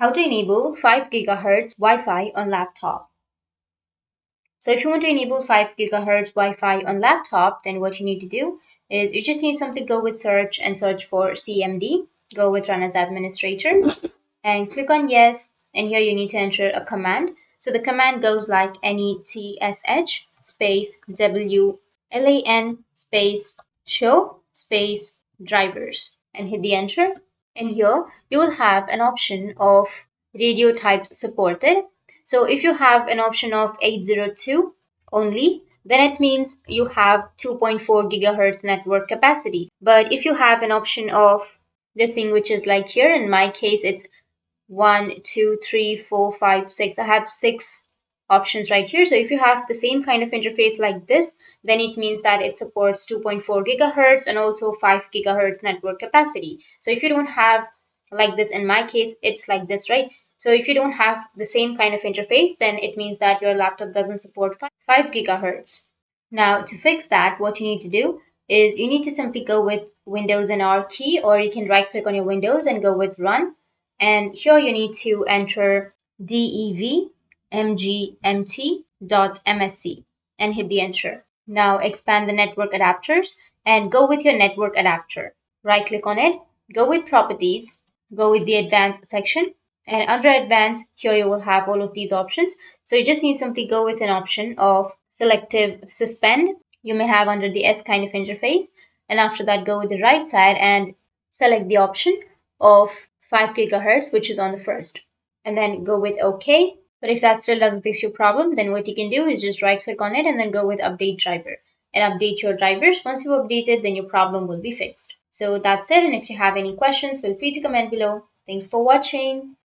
How to enable 5 GHz Wi-Fi on laptop. So if you want to enable 5 GHz Wi-Fi on laptop, then what you need to do is you just need simply go with search and search for CMD, go with run as administrator and click on yes. And here you need to enter a command. So the command goes like netsh space wlan space show space drivers and hit the enter. And here you will have an option of radio types supported. So if you have an option of 802 only, then it means you have 2.4 gigahertz network capacity. But if you have an option of the thing which is like here, in my case, it's 1, 2, 3, 4, 5, 6. I have 6 options right here. So if you have the same kind of interface like this, then it means that it supports 2.4 gigahertz and also 5 gigahertz network capacity. So if you don't have like this, in my case, it's like this, right? So if you don't have the same kind of interface, then it means that your laptop doesn't support 5 gigahertz. Now, to fix that, what you need to do is you need to simply go with Windows and R key, or you can right click on your Windows and go with Run. And here you need to enter devmgmt.msc and hit the enter. Now expand the network adapters and go with your network adapter. Right click on it, go with properties, go with the advanced section, and under advanced, here you will have all of these options. So you just need to simply go with an option of selective suspend. You may have under the S kind of interface, and after that go with the right side and select the option of 5 gigahertz, which is on the first, and then go with OK. But if that still doesn't fix your problem, then what you can do is just right click on it and then go with update driver and update your drivers. Once you update it, then your problem will be fixed. So that's it. And if you have any questions, feel free to comment below. Thanks for watching.